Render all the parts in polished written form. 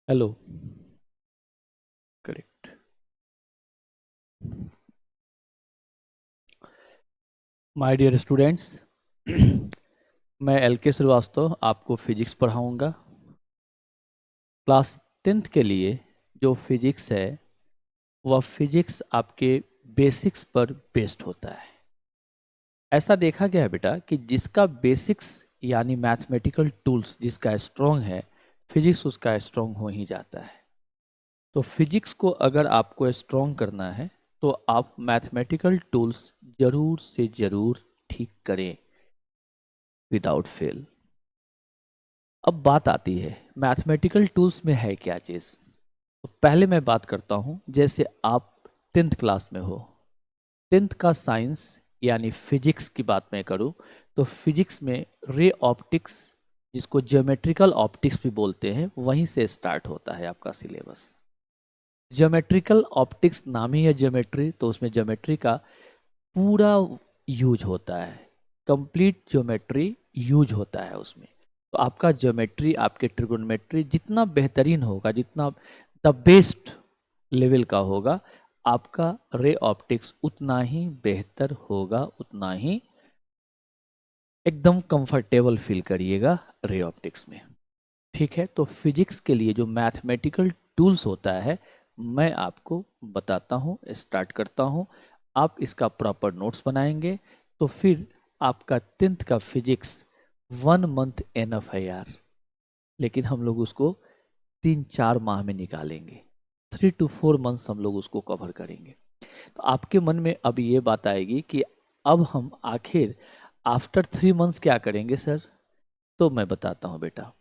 Hello. Correct. My dear students, मैं L K Srivastava आपको physics पढ़ाऊंगा। क्लास 10th के लिए जो फिजिक्स है वह फिजिक्स आपके बेसिक्स पर बेस्ड होता है। ऐसा देखा गया है बेटा कि जिसका बेसिक्स यानी मैथमेटिकल टूल्स जिसका स्ट्रॉन्ग है, फिजिक्स उसका स्ट्रॉन्ग हो ही जाता है। तो फिजिक्स को अगर आपको स्ट्रॉन्ग करना है तो आप मैथमेटिकल टूल्स जरूर से जरूर ठीक करें विदाउट फेल। अब बात आती है मैथमेटिकल टूल्स में है क्या चीज़। तो पहले मैं बात करता हूँ, जैसे आप 10th क्लास में हो, 10th का साइंस यानी फिजिक्स की बात मैं करूँ तो फिजिक्स में रे ऑप्टिक्स, जिसको ज्योमेट्रिकल ऑप्टिक्स भी बोलते हैं, वहीं से स्टार्ट होता है आपका सिलेबस। ज्योमेट्रिकल ऑप्टिक्स नाम ही है ज्योमेट्री, तो उसमें ज्योमेट्री का पूरा यूज होता है, कंप्लीट ज्योमेट्री यूज होता है उसमें। तो आपका ज्योमेट्री, आपके ट्रिगोनोमेट्री जितना बेहतरीन होगा, जितना द बेस्ट लेवल का होगा, आपका रे ऑप्टिक्स उतना ही बेहतर होगा, उतना ही एकदम कंफर्टेबल फील करिएगा रे ऑप्टिक्स में। ठीक है, तो फिजिक्स के लिए जो मैथमेटिकल टूल्स होता है मैं आपको बताता हूँ, स्टार्ट करता हूँ। आप इसका प्रॉपर नोट्स बनाएंगे तो फिर आपका 10th का फिजिक्स 1 मंथ एनफ है यार, लेकिन हम लोग उसको 3-4 माह में निकालेंगे। 3 to 4 months हम लोग उसको कवर करेंगे। तो आपके मन में अब ये बात आएगी कि अब हम आखिर आफ्टर 3 मंथ्स क्या करेंगे सर। तो मैं बताता हूँ बेटा,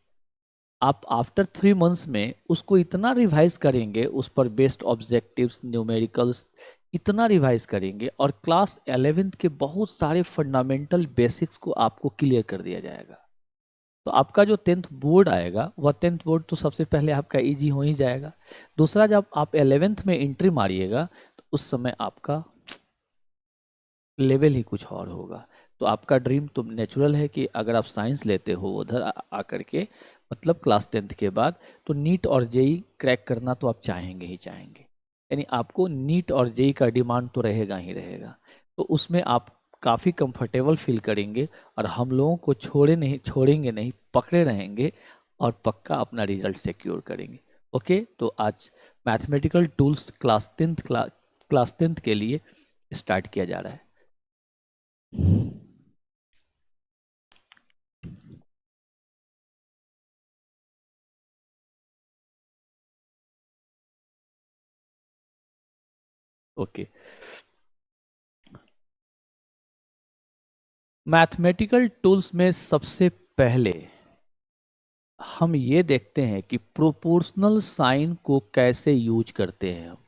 आप आफ्टर 3 मंथ्स में उसको इतना रिवाइज करेंगे, उस पर बेस्ड ऑब्जेक्टिव्स, न्यूमेरिकल्स इतना रिवाइज करेंगे, और क्लास 11th के बहुत सारे फंडामेंटल बेसिक्स को आपको क्लियर कर दिया जाएगा। तो आपका जो 10th बोर्ड आएगा वह 10th बोर्ड तो सबसे पहले आपका इजी हो ही जाएगा। दूसरा, जब आप 11th में एंट्री मारिएगा तो उस समय आपका लेवल ही कुछ और होगा। तो आपका ड्रीम तो नेचुरल है कि अगर आप साइंस लेते हो उधर आकर के, मतलब क्लास 10th के बाद, तो नीट और जेई क्रैक करना तो आप चाहेंगे ही चाहेंगे। यानी आपको नीट और जेई का डिमांड तो रहेगा ही रहेगा। तो उसमें आप काफ़ी कंफर्टेबल फील करेंगे, और हम लोगों को छोड़ेंगे नहीं, पकड़े रहेंगे, और पक्का अपना रिजल्ट सिक्योर करेंगे। ओके, तो आज मैथमेटिकल टूल्स क्लास 10th के लिए स्टार्ट किया जा रहा है। ओके, मैथमेटिकल टूल्स में सबसे पहले हम ये देखते हैं कि प्रोपोर्शनल साइन को कैसे यूज करते हैं हम।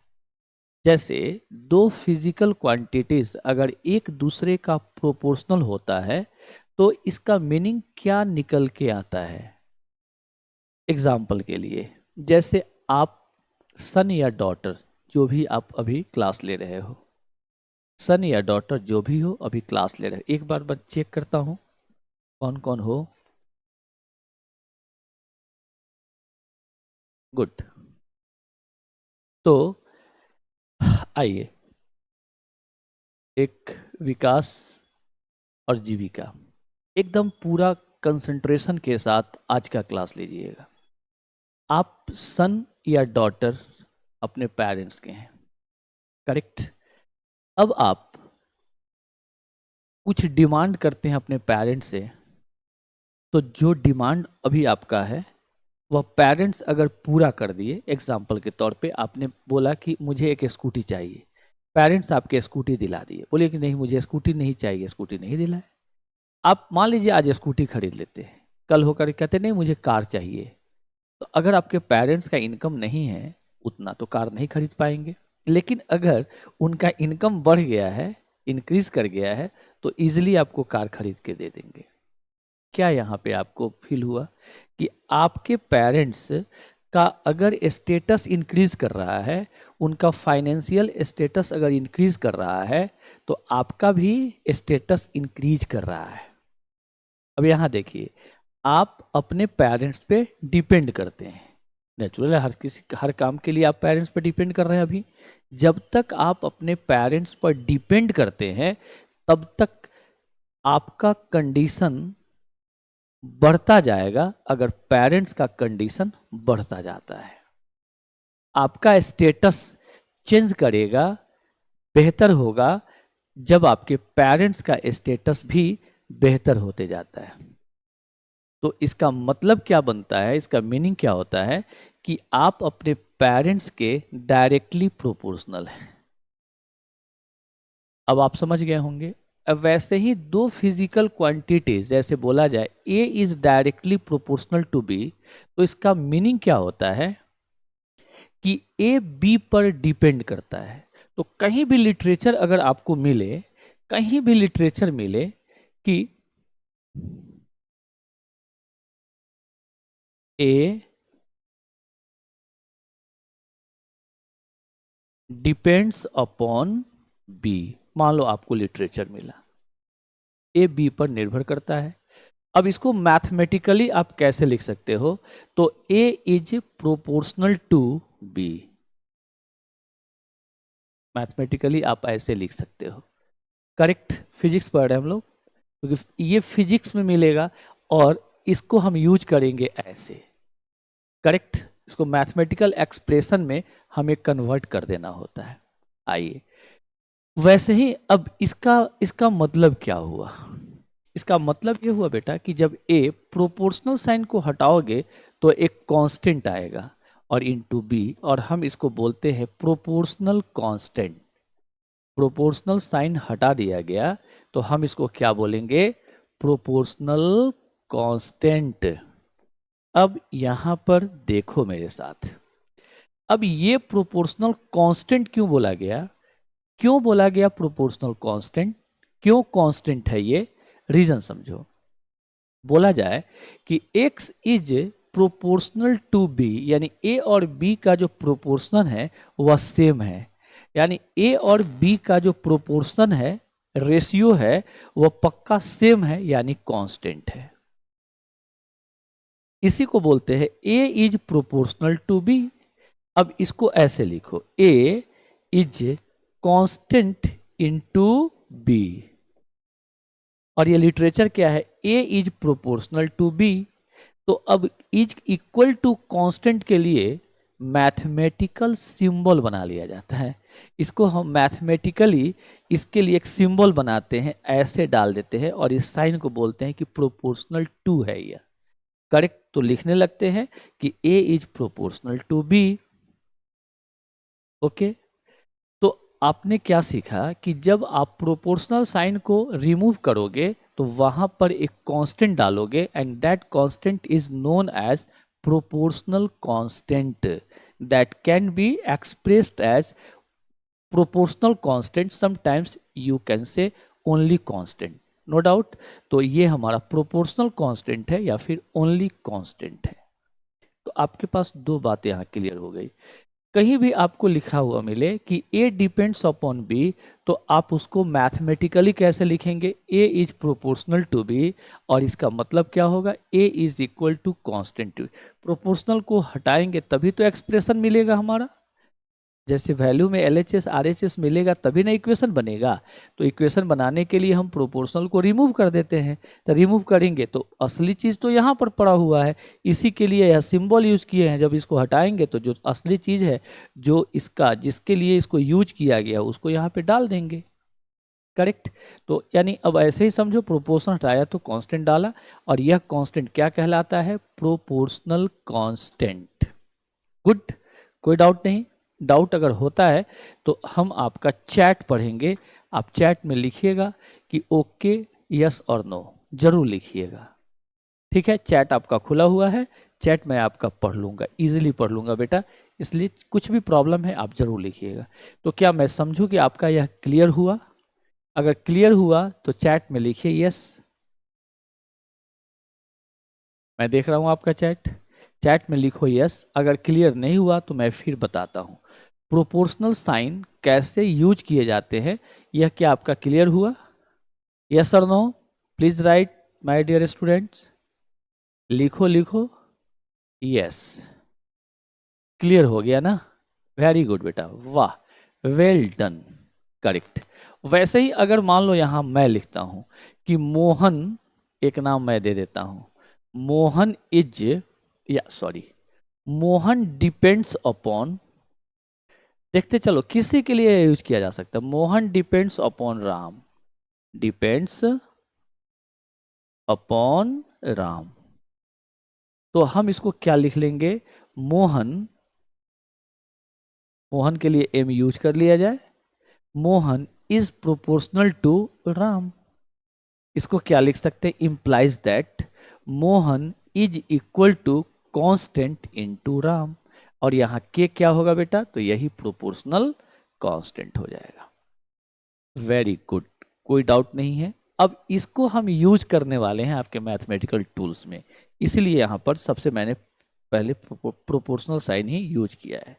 जैसे दो फिजिकल क्वांटिटीज अगर एक दूसरे का प्रोपोर्शनल होता है तो इसका मीनिंग क्या निकल के आता है। एग्जाम्पल के लिए, जैसे आप सन या डॉटर, जो भी आप अभी क्लास ले रहे हो, सन या डॉटर जो भी हो अभी क्लास ले रहे हो, एक बार बस चेक करता हूँ कौन कौन हो। गुड। तो आइए, एक विकास और जीविका, एकदम पूरा कंसंट्रेशन के साथ आज का क्लास लीजिएगा। आप सन या डॉटर अपने पेरेंट्स के हैं, करेक्ट। अब आप कुछ डिमांड करते हैं अपने पेरेंट्स से, तो जो डिमांड अभी आपका है वह पेरेंट्स अगर पूरा कर दिए, एग्जाम्पल के तौर पे आपने बोला कि मुझे एक स्कूटी चाहिए, पेरेंट्स आपके स्कूटी दिला दिए, बोले कि नहीं मुझे स्कूटी नहीं चाहिए, स्कूटी नहीं दिलाए। आप मान लीजिए आज स्कूटी खरीद लेते हैं, कल होकर कहते नहीं मुझे कार चाहिए। तो अगर आपके पेरेंट्स का इनकम नहीं है उतना, तो कार नहीं खरीद पाएंगे। लेकिन अगर उनका इनकम बढ़ गया है, इंक्रीज कर गया है, तो इजीली आपको कार खरीद के दे देंगे। क्या यहाँ पे आपको फील हुआ कि आपके पेरेंट्स का अगर स्टेटस इंक्रीज कर रहा है, उनका फाइनेंशियल स्टेटस अगर इंक्रीज कर रहा है, तो आपका भी स्टेटस इंक्रीज कर रहा है। अब यहाँ देखिए, आप अपने पेरेंट्स पे डिपेंड करते हैं, नेचुरल है, हर काम के लिए आप पेरेंट्स पर डिपेंड कर रहे हैं। अभी जब तक आप अपने पेरेंट्स पर डिपेंड करते हैं तब तक आपका कंडीशन बढ़ता जाएगा। अगर पेरेंट्स का कंडीशन बढ़ता जाता है, आपका स्टेटस चेंज करेगा, बेहतर होगा जब आपके पेरेंट्स का स्टेटस भी बेहतर होते जाता है। तो इसका मतलब क्या बनता है, इसका मीनिंग क्या होता है कि आप अपने पेरेंट्स के डायरेक्टली प्रोपोर्शनल हैं। अब आप समझ गए होंगे। अब वैसे ही दो फिजिकल क्वांटिटीज जैसे बोला जाए A is directly proportional to B, तो इसका मीनिंग क्या होता है कि ए बी पर डिपेंड करता है। तो कहीं भी लिटरेचर अगर आपको मिले, कहीं भी लिटरेचर मिले कि ए डिपेंड्स अपॉन बी, मान लो आपको लिटरेचर मिला ए बी पर निर्भर करता है। अब इसको मैथमेटिकली आप कैसे लिख सकते हो, तो A is proportional to B, mathematically आप ऐसे लिख सकते हो। करेक्ट, फिजिक्स पढ़ रहे हैं हम लोग, क्योंकि ये फिजिक्स में मिलेगा और इसको हम यूज करेंगे ऐसे। करेक्ट, इसको मैथमेटिकल एक्सप्रेशन में हमें कन्वर्ट कर देना होता है। आइए, वैसे ही अब इसका इसका मतलब क्या हुआ, इसका मतलब ये हुआ बेटा कि जब ए प्रोपोर्शनल साइन को हटाओगे तो एक कांस्टेंट आएगा और इनटू बी, और हम इसको बोलते हैं प्रोपोर्शनल कांस्टेंट। प्रोपोर्शनल साइन हटा दिया गया तो हम इसको क्या बोलेंगे, प्रोपोर्शनल कांस्टेंट। अब यहां पर देखो मेरे साथ, अब ये प्रोपोर्शनल कांस्टेंट क्यों बोला गया, क्यों बोला गया प्रोपोर्शनल कांस्टेंट, क्यों कांस्टेंट है ये, रीजन समझो। बोला जाए कि x is proportional to b, यानी a और b का जो प्रोपोर्शन है वह सेम है, यानी a और b का जो प्रोपोर्शन है, रेशियो है, वह पक्का सेम है, यानी कांस्टेंट है। इसी को बोलते हैं a is proportional to b। अब इसको ऐसे लिखो, a is constant into b, और ये लिटरेचर क्या है, a is proportional to b। तो अब इज इक्वल टू कांस्टेंट के लिए मैथमेटिकल सिंबल बना लिया जाता है। इसको हम मैथमेटिकली इसके लिए एक सिंबल बनाते हैं, ऐसे डाल देते हैं और इस साइन को बोलते हैं कि प्रोपोर्शनल टू है यह। करेक्ट, तो लिखने लगते हैं कि a is proportional to b। Okay, तो आपने क्या सीखा कि जब आप प्रोपोर्शनल साइन को रिमूव करोगे तो वहां पर एक कांस्टेंट डालोगे, and that constant is known as proportional constant, that can be expressed as proportional constant, sometimes you can say only constant, no doubt. तो ये हमारा प्रोपोर्शनल कांस्टेंट है या फिर ओनली कांस्टेंट है। तो आपके पास दो बातें यहाँ क्लियर हो गई। कहीं भी आपको लिखा हुआ मिले कि a डिपेंड्स अपॉन b, तो आप उसको मैथमेटिकली कैसे लिखेंगे, a is proportional to b, और इसका मतलब क्या होगा, a is equal to constant. Proportional को हटाएंगे तभी तो एक्सप्रेशन मिलेगा हमारा, जैसे वैल्यू में LHS RHS मिलेगा तभी ना इक्वेशन बनेगा। तो इक्वेशन बनाने के लिए हम प्रोपोर्शनल को रिमूव कर देते हैं, तो रिमूव करेंगे तो असली चीज़ तो यहाँ पर पड़ा हुआ है, इसी के लिए यह सिंबल यूज किए हैं। जब इसको हटाएंगे तो जो असली चीज़ है, जो इसका जिसके लिए इसको यूज किया गया उसको यहाँ पे डाल देंगे। करेक्ट, तो यानी अब ऐसे ही समझो, प्रोपोर्शनल हटाया तो कांस्टेंट डाला, और यह कांस्टेंट क्या कहलाता है, प्रोपोर्शनल कांस्टेंट। गुड, कोई डाउट नहीं। डाउट अगर होता है तो हम आपका चैट पढ़ेंगे, आप चैट में लिखिएगा कि ओके, यस और नो, जरूर लिखिएगा। ठीक है, चैट आपका खुला हुआ है, चैट मैं आपका पढ़ लूँगा, इजीली पढ़ लूँगा बेटा, इसलिए कुछ भी प्रॉब्लम है आप जरूर लिखिएगा। तो क्या मैं समझूं कि आपका यह क्लियर हुआ? अगर क्लियर हुआ तो चैट में लिखिए यस। मैं देख रहा हूँ आपका चैट, चैट में लिखो यस। अगर क्लियर नहीं हुआ तो मैं फिर बताता हूँ प्रोपोर्शनल साइन कैसे यूज किए जाते हैं। यह क्या आपका क्लियर हुआ? यस और no, please write my dear students, लिखो लिखो यस। क्लियर हो गया ना? वेरी गुड बेटा, वाह, वेल डन, करेक्ट। वैसे ही अगर मान लो यहां मैं लिखता हूं कि मोहन, एक नाम मैं दे देता हूं, मोहन इज, या सॉरी, मोहन डिपेंड्स अपॉन, देखते चलो किसी के लिए यूज किया जा सकता है, Mohan depends upon Ram, depends upon Ram. तो हम इसको क्या लिख लेंगे, मोहन, मोहन के लिए एम यूज कर लिया जाए, Mohan is proportional to Ram. इसको क्या लिख सकते हैं, implies that Mohan is equal to constant into Ram. और यहां के क्या होगा बेटा, तो यही प्रोपोर्शनल कांस्टेंट हो जाएगा। वेरी गुड, कोई डाउट नहीं है। अब इसको हम यूज करने वाले हैं आपके मैथमेटिकल टूल्स में, इसीलिए यहां पर सबसे मैंने पहले प्रोपोर्शनल साइन ही यूज किया है।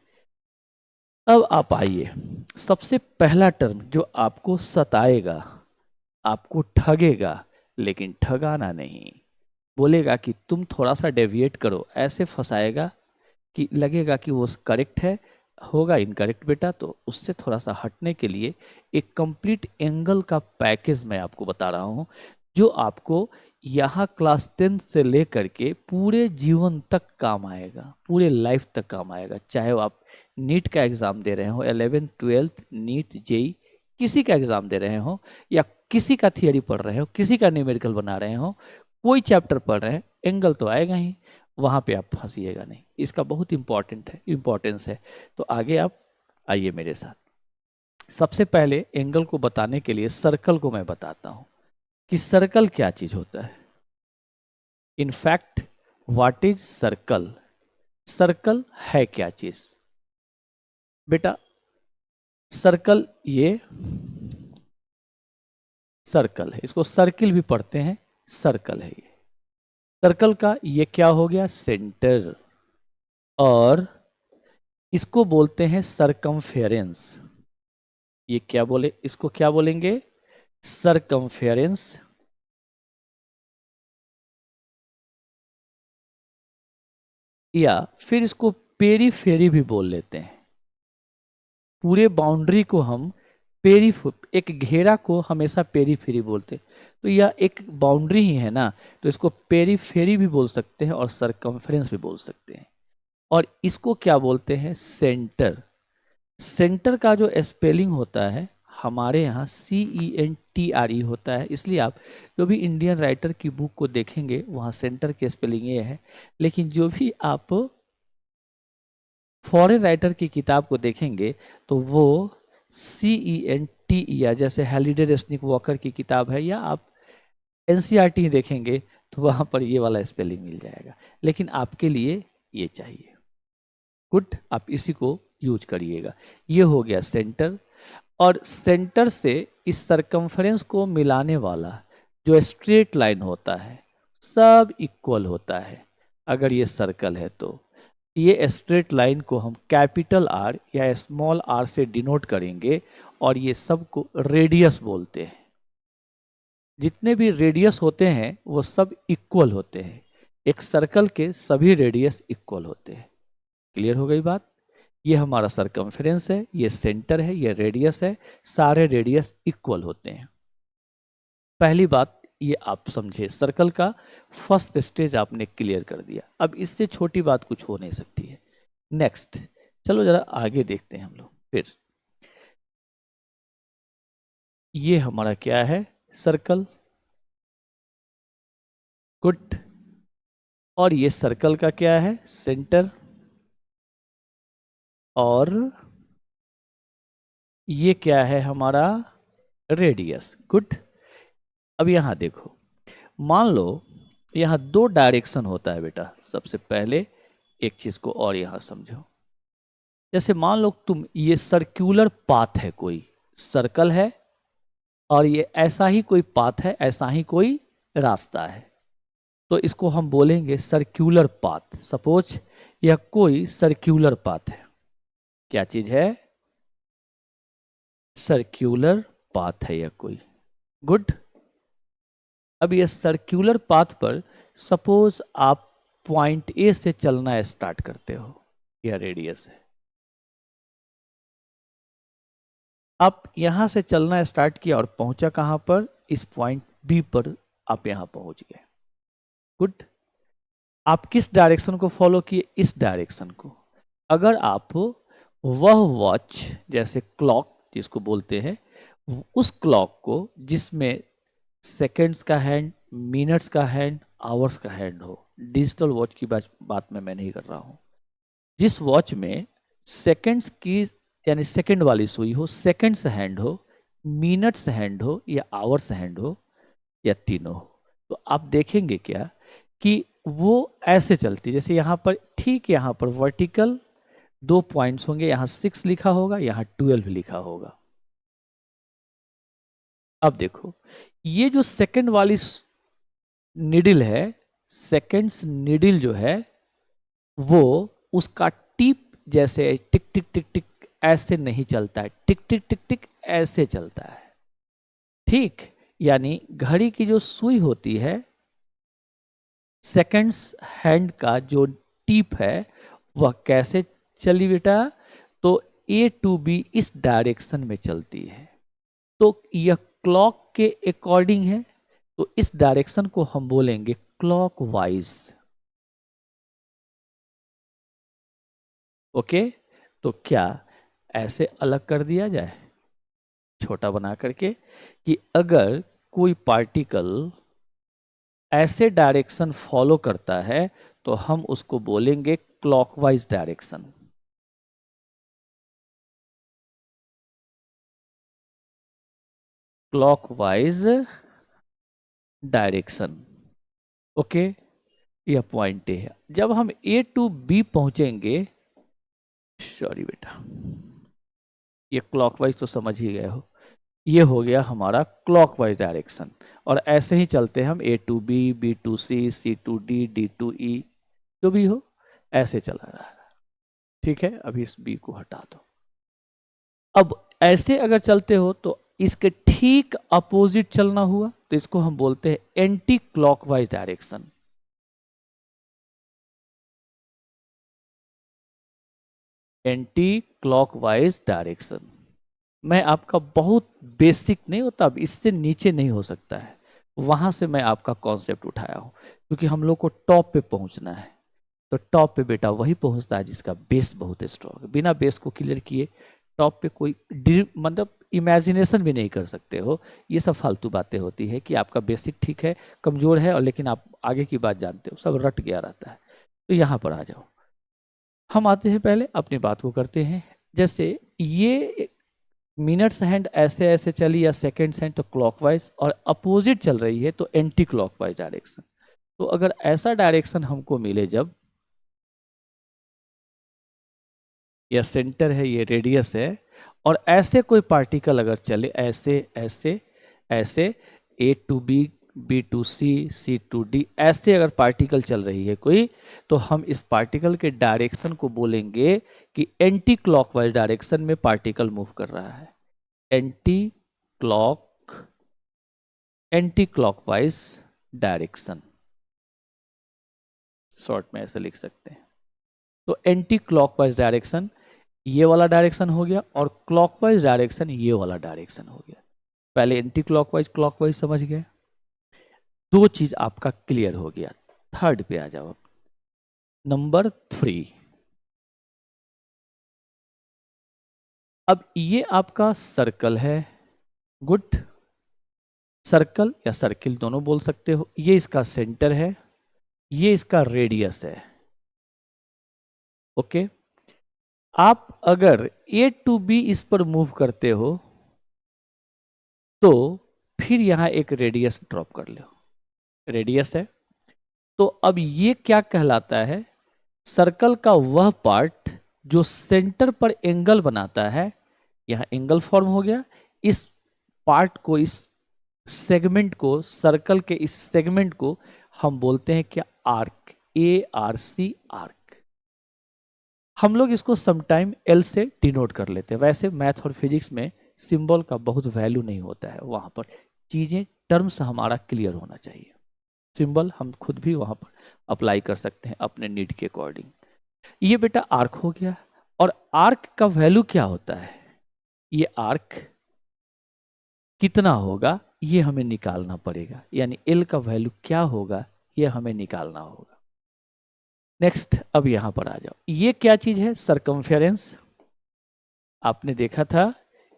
अब आप आइए, सबसे पहला टर्म जो आपको सताएगा, आपको ठगेगा, लेकिन ठगाना नहीं, बोलेगा कि तुम थोड़ा सा डेविएट करो, ऐसे फंसाएगा कि लगेगा कि वो करेक्ट है, होगा इनकरेक्ट बेटा। तो उससे थोड़ा सा हटने के लिए एक कंप्लीट एंगल का पैकेज मैं आपको बता रहा हूं, जो आपको यहाँ क्लास 10 से लेकर के पूरे जीवन तक काम आएगा, पूरे लाइफ तक काम आएगा। चाहे वो आप नीट का एग्ज़ाम दे रहे हो, 11th 12th नीट जेई किसी का एग्ज़ाम दे रहे हो, या किसी का थियरी पढ़ रहे हो, किसी का न्यूमेरिकल बना रहे हो, कोई चैप्टर पढ़ रहे हैं, एंगल तो आएगा ही, वहाँ पे आप फंसिएगा नहीं। इसका बहुत इम्पोर्टेंस है। तो आगे आप आइए मेरे साथ। सबसे पहले एंगल को बताने के लिए सर्कल को मैं बताता हूँ कि सर्कल क्या चीज होता है। In fact what is circle, circle है क्या चीज बेटा? सर्कल, ये सर्कल है, इसको सर्किल भी पढ़ते हैं, सर्कल है ये। सर्कल का ये क्या हो गया, सेंटर, और इसको बोलते हैं सरकमफेरेंस। ये क्या बोले, इसको क्या बोलेंगे, सरकमफेरेंस, या फिर इसको पेरीफेरी भी बोल लेते हैं। पूरे बाउंड्री को हम पेरी, एक घेरा को हमेशा पेरीफेरी बोलते हैं, तो यह एक बाउंड्री ही है ना, तो इसको पेरीफेरी भी बोल सकते हैं और सरकमफ्रेंस भी बोल सकते हैं। और इसको क्या बोलते हैं, सेंटर। सेंटर का जो स्पेलिंग होता है हमारे यहाँ CENTRE होता है, इसलिए आप जो भी इंडियन राइटर की बुक को देखेंगे वहाँ सेंटर की स्पेलिंग ये है, लेकिन जो भी आप फॉरेन राइटर की किताब को देखेंगे तो वो CENTE, या जैसे हैलिडे रेसनिक वॉकर की किताब है, या आप NCERT देखेंगे तो वहाँ पर ये वाला स्पेलिंग मिल जाएगा, लेकिन आपके लिए ये चाहिए। गुड, आप इसी को यूज करिएगा। ये हो गया सेंटर, और सेंटर से इस सरकमफ्रेंस को मिलाने वाला जो स्ट्रेट लाइन होता है सब इक्वल होता है। अगर ये सर्कल है तो ये स्ट्रेट लाइन को हम कैपिटल R या स्मॉल r से डिनोट करेंगे, और ये सब को रेडियस बोलते हैं। जितने भी रेडियस होते हैं वो सब इक्वल होते हैं, एक सर्कल के सभी रेडियस इक्वल होते हैं। क्लियर हो गई बात? ये हमारा सरकमफेरेंस है, ये सेंटर है, ये रेडियस है, सारे रेडियस इक्वल होते हैं। पहली बात ये आप समझे, सर्कल का फर्स्ट स्टेज आपने क्लियर कर दिया। अब इससे छोटी बात कुछ हो नहीं सकती है। नेक्स्ट, चलो जरा आगे देखते हैं हम लोग फिर। ये हमारा क्या है, सर्कल। गुड, और ये सर्कल का क्या है, सेंटर, और ये क्या है हमारा, रेडियस। गुड, अब यहां देखो, मान लो यहां दो डायरेक्शन होता है बेटा। सबसे पहले एक चीज को और यहां समझो, जैसे मान लो तुम, ये सर्कुलर पाथ है, कोई सर्कल है और ये ऐसा ही कोई पाथ है, ऐसा ही कोई रास्ता है, तो इसको हम बोलेंगे सर्कुलर पाथ। सपोज यह कोई सर्कुलर पाथ है, क्या चीज है, सर्कुलर पाथ है यह कोई। गुड, अब ये सर्कुलर पाथ पर सपोज आप पॉइंट ए से चलना स्टार्ट करते हो, यह रेडियस है। आप यहां से चलना स्टार्ट किया और पहुंचा कहां पर, इस पॉइंट बी पर आप यहां पहुंच गए। गुड। आप किस डायरेक्शन को फॉलो किए, इस डायरेक्शन को। अगर आप वह वॉच जैसे क्लॉक जिसको बोलते हैं, उस क्लॉक को जिसमें सेकेंड्स का हैंड, मिनट्स का हैंड, आवर्स का हैंड हो, डिजिटल वॉच की बात मैं नहीं कर रहा हूं, जिस वॉच में सेकेंड्स की यानी सेकेंड वाली सुई हो, सेकेंड्स हैंड हो, मिनट्स हैंड हो या आवर्स हैंड हो या तीनों हो, तो आप देखेंगे क्या कि वो ऐसे चलती, जैसे यहां पर, ठीक यहां पर वर्टिकल 2 पॉइंट्स होंगे, यहां 6 लिखा होगा, यहां 12 लिखा होगा। अब देखो, ये जो सेकंड वाली निडिल है, सेकंड्स निडिल जो है वो उसका टिप जैसे टिक टिक टिक टिक ऐसे नहीं चलता है, टिक टिक टिक टिक ऐसे चलता है। ठीक, यानी घड़ी की जो सुई होती है, सेकंड्स हैंड का जो टिप है वह कैसे चली बेटा, तो ए टू बी इस डायरेक्शन में चलती है। तो यह क्लॉक के अकॉर्डिंग है, तो इस डायरेक्शन को हम बोलेंगे क्लॉकवाइज। ओके, तो क्या ऐसे अलग कर दिया जाए छोटा बना करके कि अगर कोई पार्टिकल ऐसे डायरेक्शन फॉलो करता है तो हम उसको बोलेंगे clockwise direction. Clockwise direction. Okay, यह पॉइंट ए है। जब हम ए टू बी पहुंचेंगे, सॉरी बेटा, ये क्लॉकवाइज तो समझ ही गए हो, ये हो गया हमारा क्लॉकवाइज डायरेक्शन। और ऐसे ही चलते हैं हम, A to B, B to C, C to D, D to E, जो भी हो ऐसे चला रहा है। ठीक है, अभी इस बी को हटा दो। अब ऐसे अगर चलते हो तो इसके ठीक अपोजिट चलना हुआ, तो इसको हम बोलते हैं anti clockwise direction. Anti clockwise direction. मैं आपका बहुत बेसिक नहीं होता, अब इससे नीचे नहीं हो सकता है, वहां से मैं आपका कॉन्सेप्ट उठाया हूं, क्योंकि हम लोग को टॉप पे पहुंचना है। तो टॉप पे बेटा वही पहुंचता है जिसका बेस बहुत स्ट्रॉन्ग है। बिना बेस को क्लियर किए टॉप पे कोई मतलब इमेजिनेशन भी नहीं कर सकते हो। ये सब फालतू बातें होती है कि आपका बेसिक ठीक है, कमजोर है, और लेकिन आप आगे की बात जानते हो, सब रट गया रहता है। तो यहाँ पर आ जाओ, हम आते हैं, पहले अपनी बात को करते हैं। जैसे ये मिनट्स हैंड ऐसे ऐसे चली या सेकेंड्स हैंड तो क्लॉकवाइज, और अपोजिट चल रही है तो एंटी क्लॉकवाइज डायरेक्शन। तो अगर ऐसा डायरेक्शन हमको मिले, जब यह सेंटर है, ये रेडियस है, और ऐसे कोई पार्टिकल अगर चले, ऐसे ऐसे ऐसे, A to B, B to C, C to D, ऐसे अगर पार्टिकल चल रही है कोई, तो हम इस पार्टिकल के डायरेक्शन को बोलेंगे कि एंटी क्लॉकवाइज डायरेक्शन में पार्टिकल मूव कर रहा है। Anti clock, anti clockwise direction, short में ऐसे लिख सकते हैं। तो एंटी क्लॉकवाइज डायरेक्शन ये वाला डायरेक्शन हो गया, और क्लॉकवाइज डायरेक्शन ये वाला डायरेक्शन हो गया। पहले एंटी क्लॉकवाइज क्लॉकवाइज समझ गए, दो चीज आपका क्लियर हो गया। थर्ड पे आ जाओ, नंबर 3। अब ये आपका सर्कल है। गुड, सर्कल या सर्किल दोनों बोल सकते हो। ये इसका सेंटर है, ये इसका रेडियस है। ओके, आप अगर ए टू बी इस पर मूव करते हो तो फिर यहां एक रेडियस ड्रॉप कर लो, रेडियस है। तो अब ये क्या कहलाता है, सर्कल का वह पार्ट जो सेंटर पर एंगल बनाता है। यहां एंगल फॉर्म हो गया, इस पार्ट को, इस सेगमेंट को, सर्कल के इस सेगमेंट को हम बोलते हैं क्या, arc, A R C, arc. हम लोग इसको समटाइम एल से डिनोट कर लेते हैं। वैसे मैथ और फिजिक्स में सिंबल का बहुत वैल्यू नहीं होता है, वहां पर चीजें, टर्म्स हमारा क्लियर होना चाहिए। सिंबल हम खुद भी वहां पर अप्लाई कर सकते हैं अपने नीड के अकॉर्डिंग। ये बेटा आर्क हो गया। और आर्क का वैल्यू क्या होता है, ये आर्क कितना होगा ये हमें निकालना पड़ेगा, यानी एल का वैल्यू क्या होगा ये हमें निकालना होगा। नेक्स्ट, अब यहां पर आ जाओ, ये क्या चीज है, सरकमफेरेंस। आपने देखा था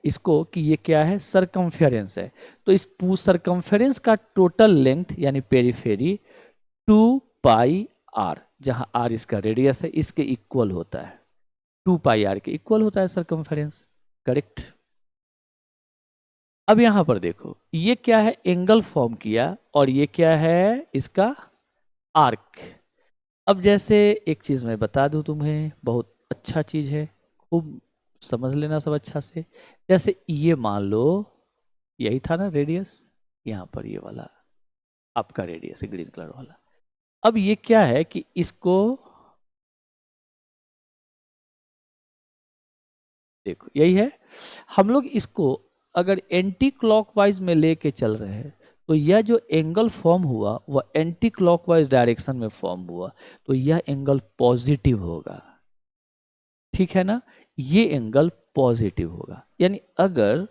इसको कि ये क्या है, सरकमफेरेंस है। तो इस सरकमफेरेंस का टोटल लेंथ यानी पेरीफेरी 2πr, जहां r इसका रेडियस है, इसके इक्वल होता है, 2πr के इक्वल होता है सरकमफेरेंस। करेक्ट। अब यहां पर देखो ये क्या है, एंगल फॉर्म किया, और ये क्या है इसका आर्क। अब जैसे एक चीज मैं बता दूं तुम्हें, बहुत अच्छा चीज है, खूब समझ लेना सब अच्छा से। जैसे ये मान लो यही था ना रेडियस, यहाँ पर ये वाला आपका रेडियस है ग्रीन कलर वाला। अब ये क्या है कि इसको देखो यही है, हम लोग इसको अगर एंटी क्लॉकवाइज में लेके चल रहे हैं तो यह जो एंगल फॉर्म हुआ वह एंटी क्लॉकवाइज डायरेक्शन में फॉर्म हुआ, तो यह एंगल पॉजिटिव होगा। ठीक है ना, ये एंगल पॉजिटिव होगा। यानी अगर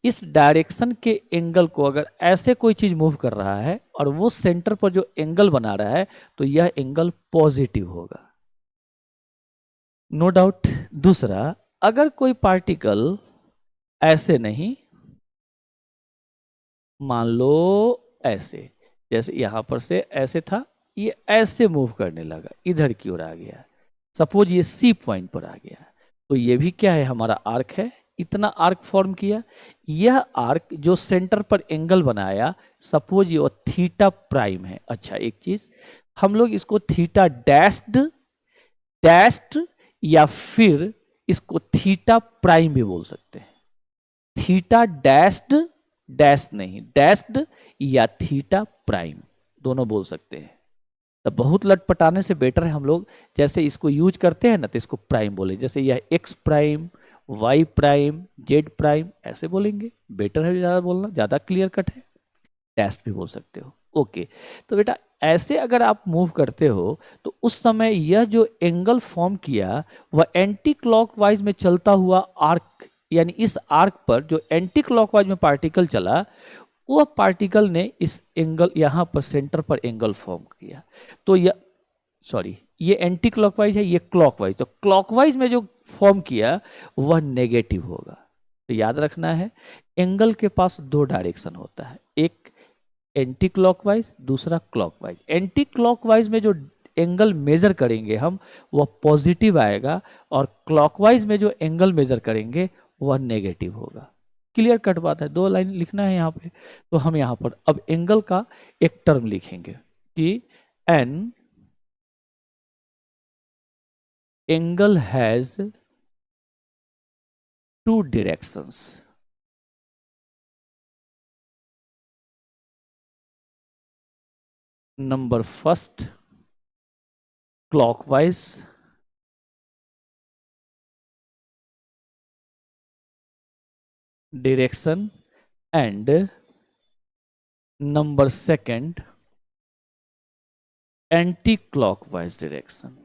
इस डायरेक्शन के एंगल को अगर ऐसे कोई चीज मूव कर रहा है और वो सेंटर पर जो एंगल बना रहा है तो यह एंगल पॉजिटिव होगा, नो डाउट। दूसरा, अगर कोई पार्टिकल ऐसे नहीं, मान लो ऐसे, जैसे यहां पर से ऐसे था, ये ऐसे मूव करने लगा, इधर की ओर आ गया, सपोज ये सी पॉइंट पर आ गया, तो ये भी क्या है, हमारा आर्क है। इतना आर्क फॉर्म किया, यह आर्क जो सेंटर पर एंगल बनाया, सपोज ये थीटा प्राइम है। अच्छा एक चीज, हम लोग इसको थीटा डैश्ड डैश्ड या फिर इसको थीटा प्राइम भी बोल सकते हैं। थीटा डैश्ड, डैश नहीं डैश्ड, या थीटा प्राइम, दोनों बोल सकते हैं। तो बहुत लटपटाने से बेटर है हम लोग जैसे इसको यूज करते हैं ना, तो इसको प्राइम बोले, जैसे यह X prime, Y prime, Z prime, ऐसे बोलेंगे, बेटर है ज़्यादा बोलना, ज़्यादा क्लियर कट है। डैश भी बोल सकते हो, ओके। तो बेटा ऐसे अगर आप मूव करते हो तो उस समय यह जो एंगल फॉर्म किया वह एंटी क्लॉकवाइज में चलता हुआ आर्क, यानी इस आर्क पर जो एंटी क्लॉकवाइज में पार्टिकल चला, वह पार्टिकल ने इस एंगल यहां पर सेंटर पर एंगल फॉर्म किया। तो यह, सॉरी, ये एंटी क्लॉकवाइज है, ये क्लॉकवाइज, तो क्लॉकवाइज में जो फॉर्म किया वह नेगेटिव होगा। तो याद रखना है, एंगल के पास दो डायरेक्शन होता है, एक एंटी क्लॉकवाइज, दूसरा क्लॉकवाइज। एंटी क्लॉकवाइज में जो एंगल मेजर करेंगे हम वह पॉजिटिव आएगा, और क्लॉकवाइज में जो एंगल मेजर करेंगे वह नेगेटिव होगा। क्लियर कट बात है, दो लाइन लिखना है यहाँ पे। तो हम यहाँ पर अब एंगल का एक टर्म लिखेंगे कि an angle has two directions. Number first clockwise, direction, and number second anti-clockwise direction।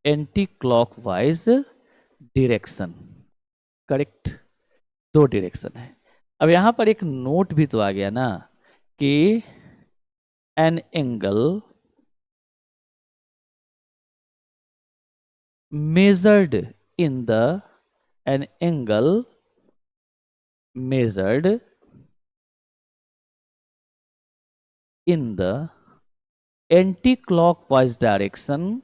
Anti clockwise direction, correct, दो डायरेक्शन है। अब यहां पर एक नोट भी तो आ गया ना कि an angle measured in the an angle measured in the anti-clockwise direction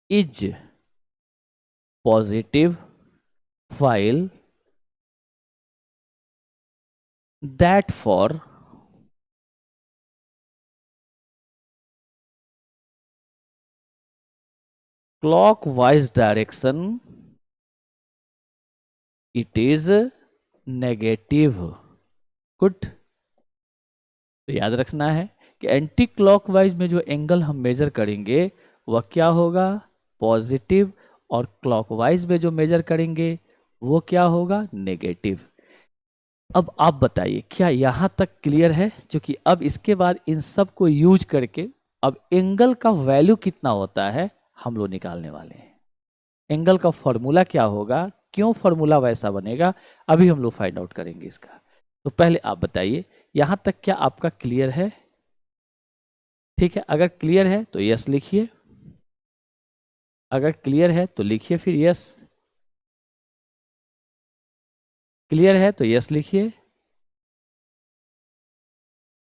is positive, while that for clockwise direction it is negative. Good. तो याद रखना है कि एंटी क्लॉकवाइज में जो एंगल हम मेजर करेंगे वह क्या होगा, पॉजिटिव, और क्लॉकवाइज में जो मेजर करेंगे वो क्या होगा, नेगेटिव। अब आप बताइए क्या यहां तक क्लियर है? क्योंकि अब इसके बाद इन सब को यूज करके अब एंगल का वैल्यू कितना होता है हम लोग निकालने वाले हैं। एंगल का फॉर्मूला क्या होगा, क्यों फॉर्मूला वैसा बनेगा, अभी हम लोग फाइंड आउट करेंगे इसका। तो पहले आप बताइए यहां तक क्या आपका क्लियर है? ठीक है, अगर क्लियर है तो यस लिखिए, अगर क्लियर है तो लिखिए फिर यस, क्लियर है तो यस लिखिए।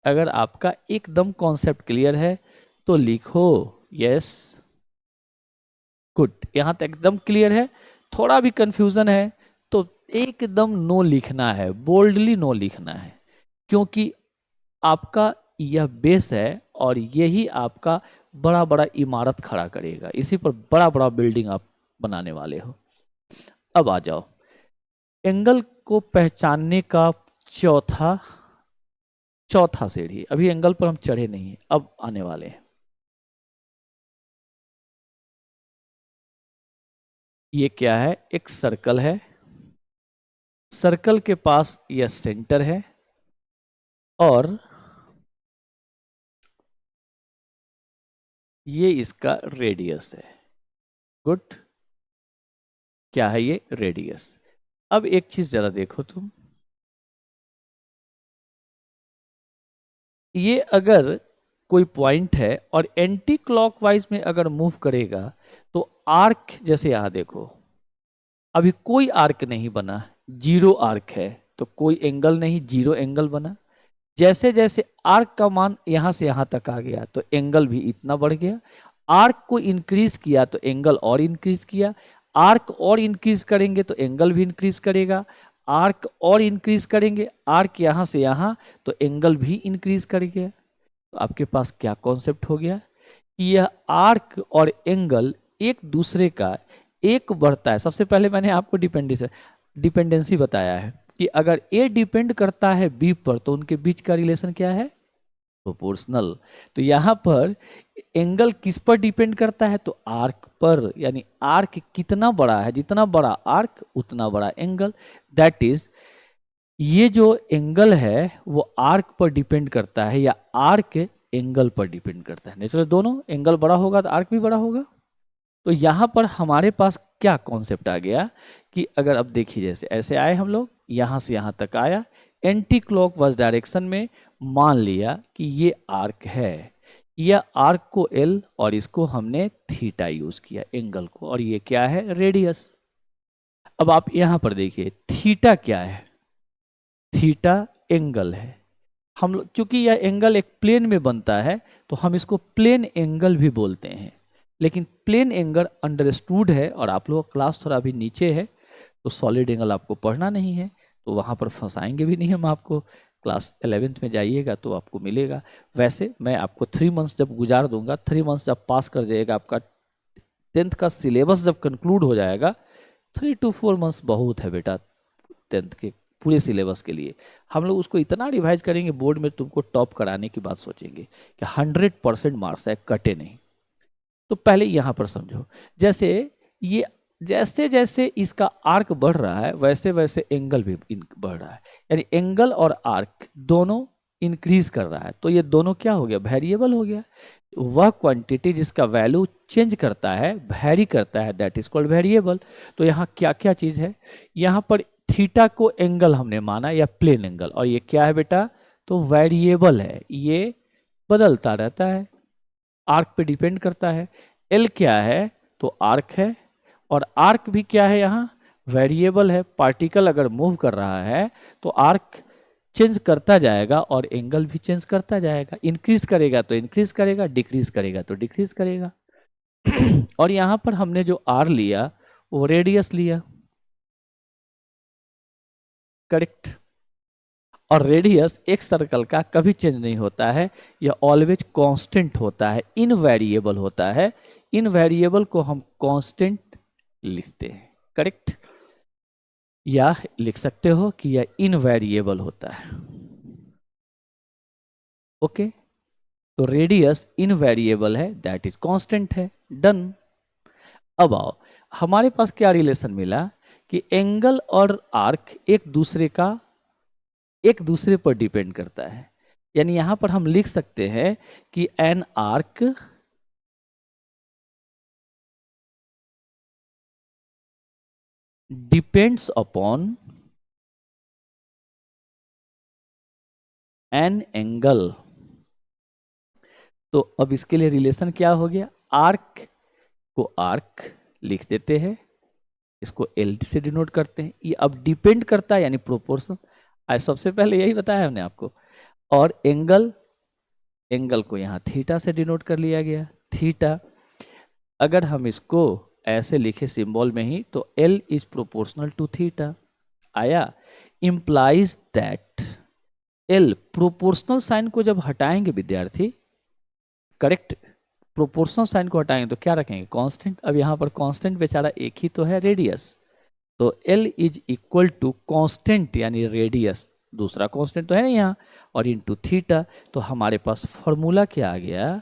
अगर आपका एकदम कॉन्सेप्ट क्लियर है तो लिखो यस। गुड, यहां तक एकदम क्लियर है। थोड़ा भी कंफ्यूजन है तो एकदम नो लिखना है, बोल्डली नो लिखना है, क्योंकि आपका यह बेस है और यही आपका बड़ा बड़ा इमारत खड़ा करेगा, इसी पर बड़ा बड़ा बिल्डिंग आप बनाने वाले हो। अब आ जाओ एंगल को पहचानने का चौथा चौथा सीढ़ी। अभी एंगल पर हम चढ़े नहीं हैं, अब आने वाले हैं। ये क्या है, एक सर्कल है, सर्कल के पास यह सेंटर है और ये इसका रेडियस है। गुड, क्या है ये, रेडियस। अब एक चीज जरा देखो तुम, ये अगर कोई पॉइंट है और एंटी क्लॉकवाइज में अगर मूव करेगा तो आर्क, जैसे यहां देखो अभी कोई आर्क नहीं बना, जीरो आर्क है, तो कोई एंगल नहीं, जीरो एंगल बना। जैसे जैसे आर्क का मान यहां से यहां तक आ गया तो एंगल भी इतना बढ़ गया। आर्क को इंक्रीज किया तो एंगल और इंक्रीज किया, आर्क और इंक्रीज करेंगे तो एंगल भी इंक्रीज करेगा, आर्क और इंक्रीज करेंगे, आर्क यहां से यहां तो एंगल भी इंक्रीज करेगा। तो आपके पास क्या कॉन्सेप्ट हो गया कि यह आर्क और एंगल एक दूसरे का एक बढ़ता है। सबसे पहले मैंने आपको डिपेंडेंसी बताया है कि अगर ए डिपेंड करता है बी पर तो उनके बीच का रिलेशन क्या है, प्रोपोर्शनल। तो यहां पर एंगल किस पर डिपेंड करता है, तो आर्क पर, यानी आर्क कितना बड़ा है, जितना बड़ा आर्क उतना बड़ा एंगल। दैट इज ये जो एंगल है वो आर्क पर डिपेंड करता है या आर्क एंगल पर डिपेंड करता है। नेचुरल दोनों, एंगल बड़ा होगा तो आर्क भी बड़ा होगा। तो यहां पर हमारे पास क्या कॉन्सेप्ट आ गया कि अगर अब देखिए जैसे ऐसे आए हम लोग, यहां से यहां तक आया, एंटी क्लॉकवाइज डायरेक्शन में मान लिया कि ये आर्क है, यह आर्क को एल और इसको हमने थीटा यूज किया एंगल को, और ये क्या है, रेडियस। अब आप यहां पर देखिए थीटा क्या है, थीटा एंगल है। हम लोग चूंकि यह एंगल एक प्लेन में बनता है तो हम इसको प्लेन एंगल भी बोलते हैं, लेकिन प्लेन एंगल अंडरस्टूड है और आप लोगों का क्लास थोड़ा अभी नीचे है तो सॉलिड एंगल आपको पढ़ना नहीं है, तो वहां पर फंसाएंगे भी नहीं हम आपको। क्लास 11th में जाइएगा तो आपको मिलेगा। वैसे मैं आपको 3 मंथ्स जब गुजार दूंगा, 3 मंथ्स जब पास कर जाएगा, आपका 10th का सिलेबस जब कंक्लूड हो जाएगा, 3 to 4 मंथ्स बहुत है बेटा 10th के पूरे सिलेबस के लिए। हम लोग उसको इतना रिवाइज करेंगे बोर्ड में तुमको टॉप कराने की बात सोचेंगे कि 100% मार्क्स है, कटे नहीं। तो पहले यहां पर समझो, जैसे ये जैसे जैसे इसका आर्क बढ़ रहा है वैसे वैसे एंगल भी बढ़ रहा है, यानी एंगल और आर्क दोनों इंक्रीज कर रहा है। तो ये दोनों क्या हो गया, वेरिएबल हो गया। वह क्वांटिटी जिसका वैल्यू चेंज करता है, वेरी करता है, दैट इज कॉल्ड वेरिएबल। तो यहाँ क्या क्या चीज है, यहाँ पर थीटा को एंगल हमने माना या प्लेन एंगल, और ये क्या है बेटा, तो वेरिएबल है, ये बदलता रहता है, आर्क पे डिपेंड करता है। एल क्या है, तो आर्क है, और आर्क भी क्या है, यहाँ वेरिएबल है। पार्टिकल अगर मूव कर रहा है तो आर्क चेंज करता जाएगा और एंगल भी चेंज करता जाएगा, इंक्रीज करेगा तो इंक्रीज करेगा, डिक्रीज करेगा तो डिक्रीज करेगा। और यहां पर हमने जो आर लिया वो रेडियस लिया, करेक्ट। और रेडियस एक सर्कल का कभी चेंज नहीं होता है, यह ऑलवेज कांस्टेंट होता है, इनवेरिएबल होता है। इनवेरिएबल को हम कांस्टेंट लिखते हैं, करेक्ट, या लिख सकते हो कि यह इनवेरिएबल होता है। ओके, तो रेडियस इनवेरिएबल है, दैट इज कांस्टेंट है। डन। अब आओ, हमारे पास क्या रिलेशन मिला कि एंगल और आर्क एक दूसरे पर डिपेंड करता है। यानी यहां पर हम लिख सकते हैं कि an arc depends upon an angle. तो अब इसके लिए रिलेशन क्या हो गया, आर्क को आर्क लिख देते हैं, इसको एल से डिनोट करते हैं। ये अब डिपेंड करता है यानी प्रोपोर्शन, आज सबसे पहले यही बताया हमने आपको। और एंगल, एंगल को यहाँ थीटा से डिनोट कर लिया गया, थीटा। अगर हम इसको ऐसे लिखे सिंबल में ही तो L is proportional to theta आया, implies that L proportional sine को जब हटाएंगे विद्यार्थी, करेक्ट, प्रोपोर्शनल साइन को हटाएंगे तो क्या रखेंगे, कांस्टेंट। अब यहाँ पर कांस्टेंट बेचारा एक ही तो है, रेडियस। तो L is equal to constant यानी रेडियस, दूसरा कांस्टेंट तो है ना यहाँ, और इनटू थीटा। तो हमारे पास फॉर्मूला क्या आ गया,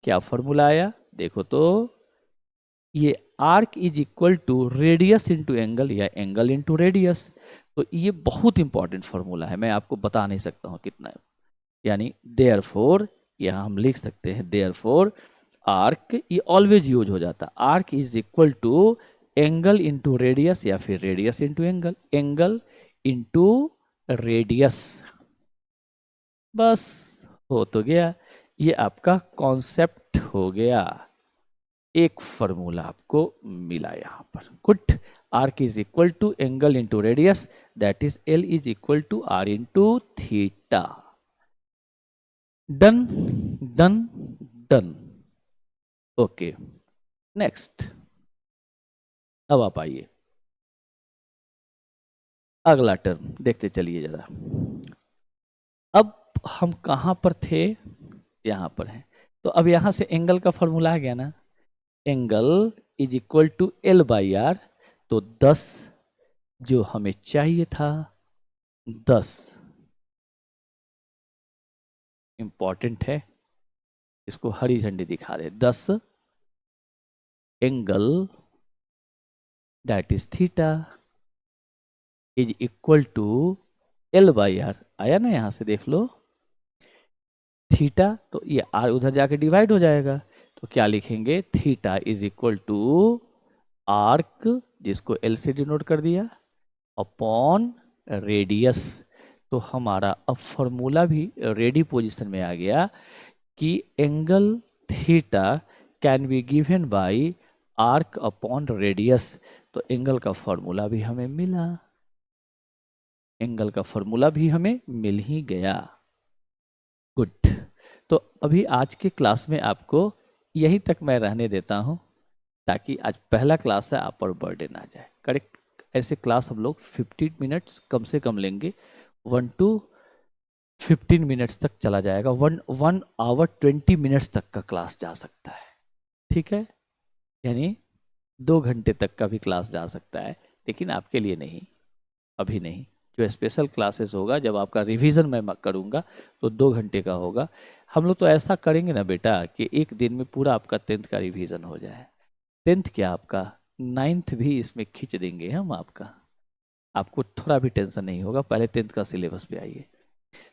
क्या फॉर्मूला आया देखो तो, ये arc is equal to radius into angle या एंगल इंटू रेडियस। तो ये बहुत इंपॉर्टेंट फॉर्मूला है, मैं आपको बता नहीं सकता हूँ कितना है। यानी देयरफॉर, यहाँ हम लिख सकते हैं देयरफॉर आर्क, ये ऑलवेज यूज हो जाता है, arc is equal to angle into radius या फिर radius into angle, angle into radius. बस हो तो गया, ये आपका कॉन्सेप्ट हो गया, एक फॉर्मूला आपको मिला यहां पर। Good, arc is equal to angle into radius, that is L is equal to R into theta. Done done done. Okay, next. अब आप आइए अगला टर्म देखते चलिए जरा। अब हम कहां पर थे, यहां पर है। तो अब यहां से एंगल का फॉर्मूला आ गया ना, angle is equal to L by R. तो 10 जो हमें चाहिए था, 10 इंपॉर्टेंट है, इसको हरी झंडी दिखा दे, 10 angle that is theta is equal to L by R. आया ना, यहां से देख लो थीटा, तो ये आर उधर जाके डिवाइड हो जाएगा, तो क्या लिखेंगे, theta is equal to arc, जिसको एल से डिनोट कर दिया, अपॉन रेडियस। तो हमारा अब फॉर्मूला भी रेडी पोजीशन में आ गया कि angle theta can be given by arc upon radius. तो एंगल का फॉर्मूला भी हमें मिला, एंगल का फॉर्मूला भी हमें मिल ही गया। गुड, तो अभी आज के क्लास में आपको यहीं तक मैं रहने देता हूं, ताकि आज पहला क्लास है, आप पर बर्डन आ जाए। करेक्ट, ऐसे क्लास हम लोग 15 मिनट्स कम से कम लेंगे, 1 to 15 मिनट्स तक चला जाएगा, 1 आवर 20 मिनट्स तक का क्लास जा सकता है, ठीक है, यानी 2 घंटे तक का भी क्लास जा सकता है, लेकिन आपके लिए नहीं, अभी नहीं। जो स्पेशल क्लासेस होगा, जब आपका रिवीजन मैं करूँगा तो 2 घंटे का होगा। हम लोग तो ऐसा करेंगे ना बेटा कि एक दिन में पूरा आपका 10th का रिवीजन हो जाए, 10th क्या आपका 9th भी इसमें खींच देंगे हम आपका, आपको थोड़ा भी टेंशन नहीं होगा। पहले 10th का सिलेबस पे आइए।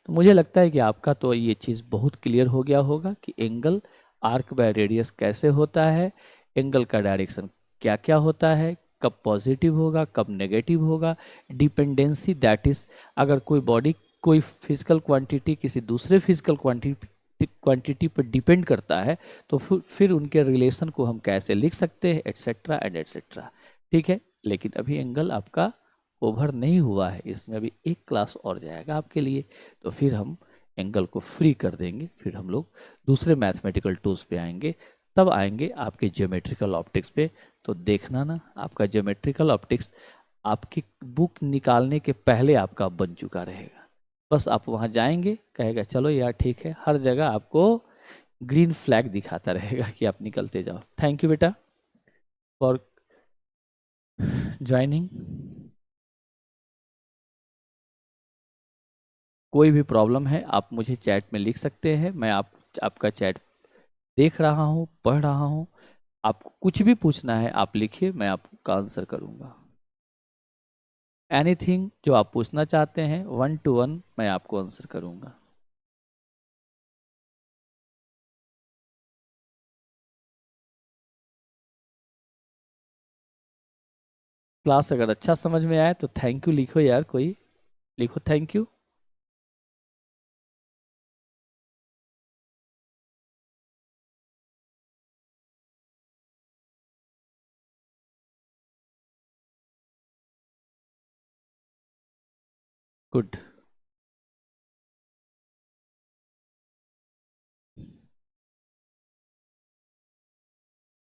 तो मुझे लगता है कि आपका तो ये चीज़ बहुत क्लियर हो गया होगा कि एंगल आर्क बाय रेडियस कैसे होता है, एंगल का डायरेक्शन क्या क्या होता है, कब पॉजिटिव होगा कब नेगेटिव होगा, डिपेंडेंसी दैट इज अगर कोई बॉडी कोई फिजिकल क्वांटिटी किसी दूसरे फिजिकल क्वांटिटी पर डिपेंड करता है, तो फिर उनके रिलेशन को हम कैसे लिख सकते हैं, एट्सेट्रा एंड एट्सेट्रा। ठीक है, लेकिन अभी एंगल आपका ओवर नहीं हुआ है, इसमें अभी एक क्लास और जाएगा आपके लिए, तो फिर हम एंगल को फ्री कर देंगे, फिर हम लोग दूसरे मैथमेटिकल टूल्स पे आएंगे, तब आएंगे आपके ज्योमेट्रिकल ऑप्टिक्स पे। तो देखना ना, आपका ज्योमेट्रिकल ऑप्टिक्स आपकी बुक निकालने के पहले आपका बन चुका रहेगा। बस आप वहाँ जाएंगे, कहेगा चलो यार ठीक है, हर जगह आपको ग्रीन फ्लैग दिखाता रहेगा कि आप निकलते जाओ। थैंक यू बेटा फॉर ज्वाइनिंग। कोई भी प्रॉब्लम है आप मुझे चैट में लिख सकते हैं, मैं आपका चैट देख रहा हूँ, पढ़ रहा हूँ। आपको कुछ भी पूछना है आप लिखिए, मैं आपका आंसर करूँगा। एनीथिंग जो आप पूछना चाहते हैं, 1 to 1 मैं आपको आंसर करूँगा। क्लास अगर अच्छा समझ में आए तो थैंक यू लिखो यार, कोई लिखो थैंक यू। गुड।